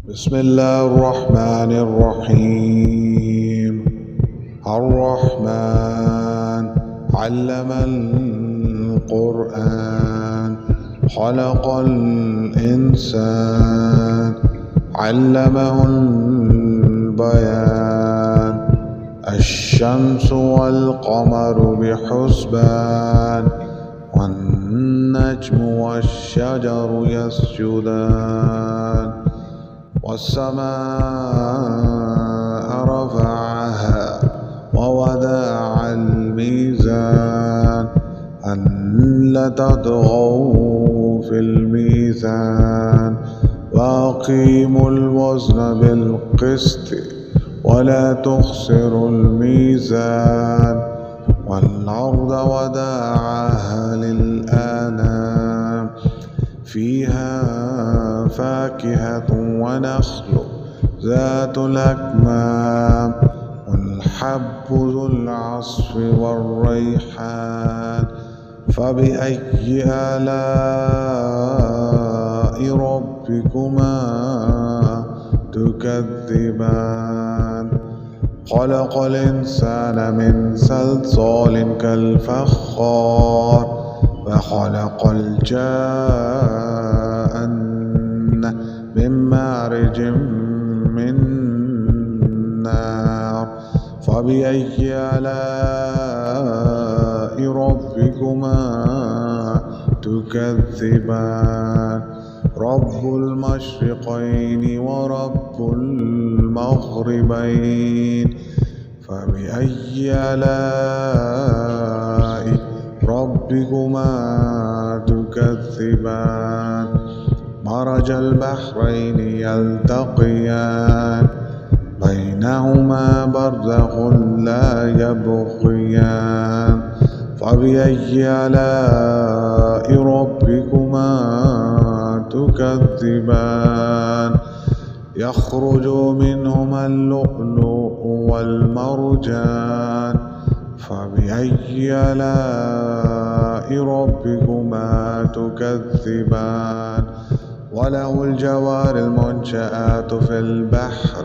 بسم الله الرحمن الرحيم. الرحمن علم القرآن، خلق الإنسان، علمه البيان. الشمس والقمر بحسبان، والنجم والشجر يسجدان. والسماء رفعها ووضع الميزان، ألا تطغوا في الميزان، وأقيموا الوزن بالقسط ولا تخسروا الميزان. والأرض وضعها للأنام، فيها فاكهة ونخل ذات الأكمام، والحب ذو العصف والريحان. فبأي آلاء ربكما تكذبان؟ خلق الإنسان من صلصال كالفخار، وخلق الجان من مارج من نار. فبأي آلاء ربكما تكذبان؟ رب المشرقين ورب المغربين. فبأي آلاء ربكما تكذبان؟ مرج البحرين يلتقيان، بينهما برزخ لا يبغيان. فبأي آلاء ربكما تكذبان؟ يخرج منهما اللؤلؤ والمرجان. فبأي آلاء ربكما تكذبان؟ وله الجوار المنشآت في البحر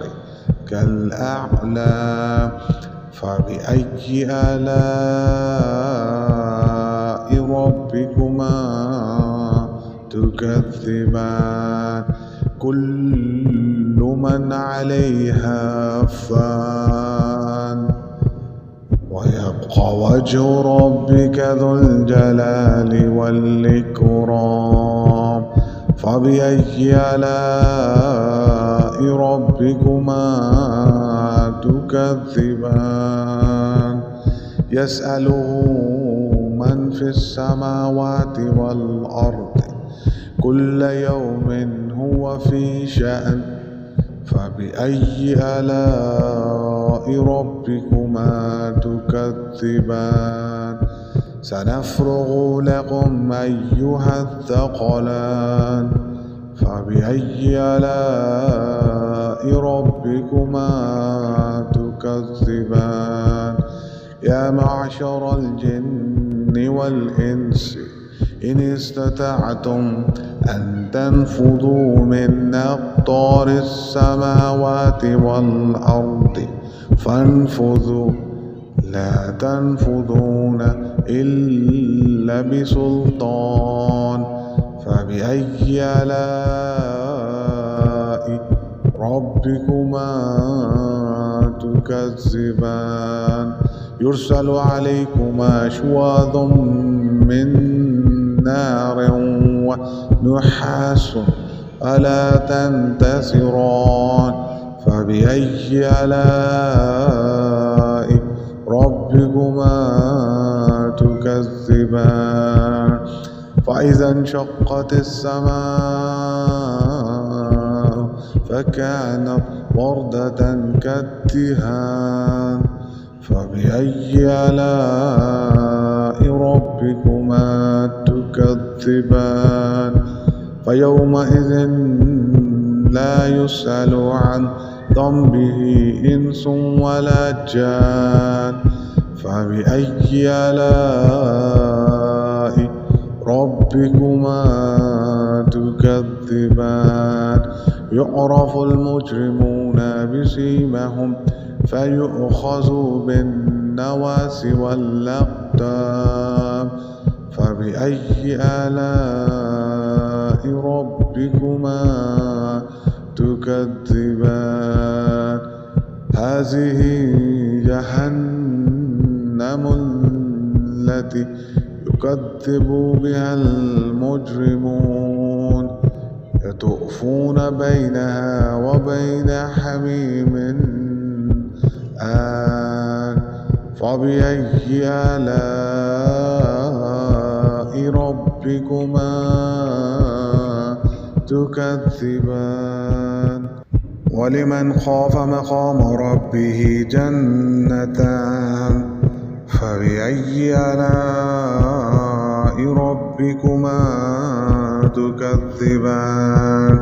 كالأعلام. فبأي آلاء ربكما تكذبان؟ كل من عليها فان، ويبقى وجه ربك ذو الجلال والإكرام. فبأي آلاء ربكما تكذبان؟ يسأله من في السماوات والأرض كل يوم هو في شأن. فبأي آلاء ربكما تكذبان؟ سنفرغ لكم أيها الثقلان. فبأي آلاء ربكما تكذبان؟ يا معشر الجن والإنس إن استطعتم أن تنفذوا من أقطار السماوات والأرض فانفذوا، لا تنفذون إلا بسلطان. فبأي آلاء ربكما تكذبان؟ يرسل عليكما شواظ من نار ونحاس فلا تنتصران. فبأي آلاء ربكما تكذبان؟ فإذا انشقت السماء فكانت وردة كالدهان. فبأي آلاء ربكما تكذبان؟ فيومئذ لا يسأل عن ذنبه إنس ولا جان. فبأي آلاء ربكما تكذبان؟ يعرف المجرمون بسيماهم فيؤخذوا بالنواصي والأقدام فبأي آلاء ربكما تكذبان هذه جهنم التي يكذب بها المجرمون يطوفون بينها وبين حميم آن فبأي آلاء ربكما تكذبان ولمن خاف مقام ربه جنتان فبأي آلاء ربكما تكذبان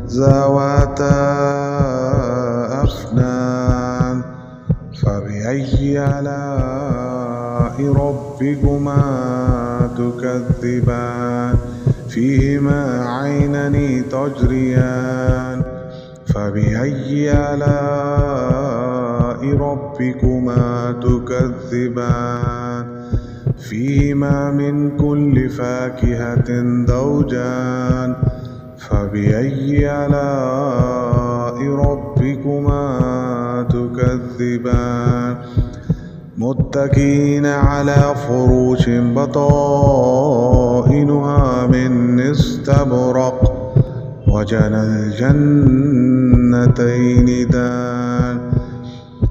ذواتا أفنان فبأي آلاء ربكما تكذبان فيهما عينان تجريان فبأي آلاء ربكما تكذبان فيهما من كل فاكهة زوجان فبأي آلاء ربكما تكذبان متكئين على فروش بطائنها من استبرق وجنى الجنتين دان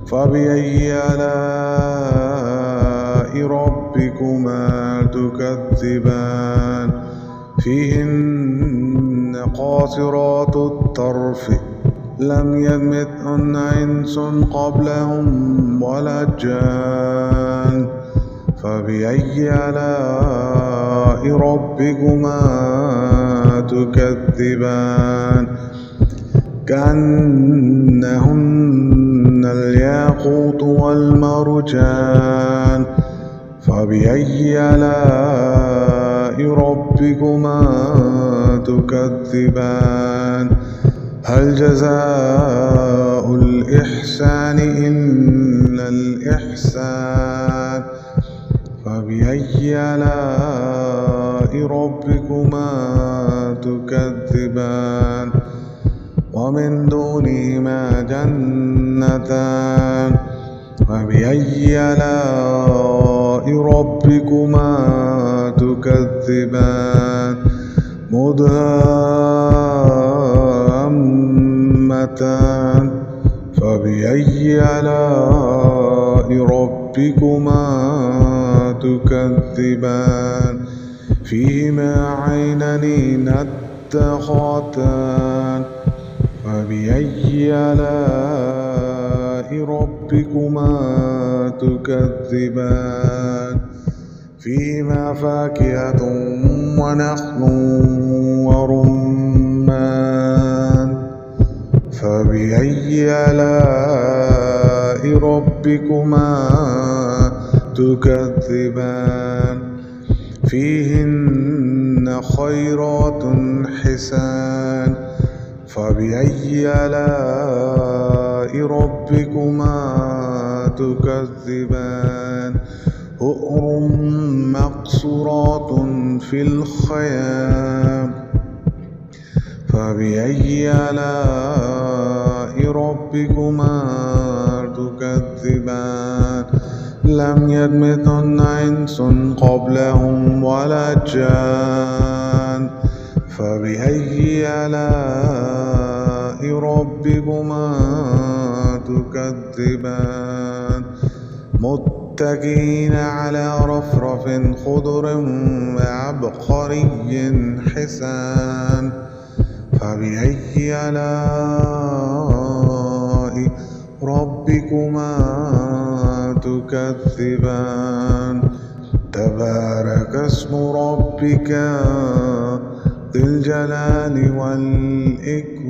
فبأي آلاء ربكما تكذبان فيهن قاصرات الطرف لم يطمثهن إنس قبلهم ولا جان فبأي آلاء ربكما تكذبان كأنهن الياقوت والمرجان فبأي آلاء ربكما تكذبان هل جزاء الإحسان إلا الإحسان فبأي آلاء ربكما تكذبان ومن دونهما جنتان فبأي آلاء ربكما تكذبان مدهامتان فبأي آلاء ربكما تكذبان فيهما عينان نضاختان فبأي آلاء ربكما تكذبان فيهما فاكهة ونخل ورمان فبأي آلاء ربكما تكذبان فيهن خيرات حسان فبأي آلاء ربكما تكذبان حور مقصورات في الخيام فبأي آلاء ربكما تكذبان لم يطمثهن إنس قبلهم ولا جان فبأي آلاء ربكما تكذبان متكئين على رفرف خضر وعبقري حسان فبأي آلاء ربكما تكذبان تبارك اسم ربك ذي الجلال والإكرام.